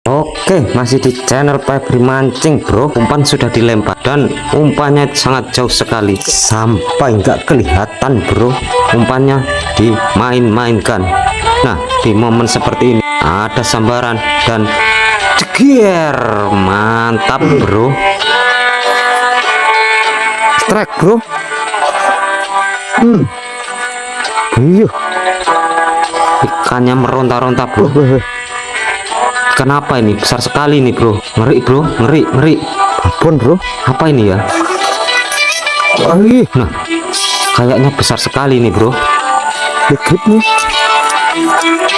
Oke, masih di channel Febri Mancing, bro. Umpan sudah dilempar dan umpannya sangat jauh sekali sampai nggak kelihatan, bro. Umpannya dimain-mainkan. Nah, di momen seperti ini ada sambaran dan cegier, mantap, bro. Strike, bro. Iya, ikannya meronta-ronta, bro. Kenapa ini besar sekali nih, bro? Ngeri, bro, ngeri. Babon, bro. Apa ini ya? Nah, kayaknya besar sekali nih, bro. Legit nih.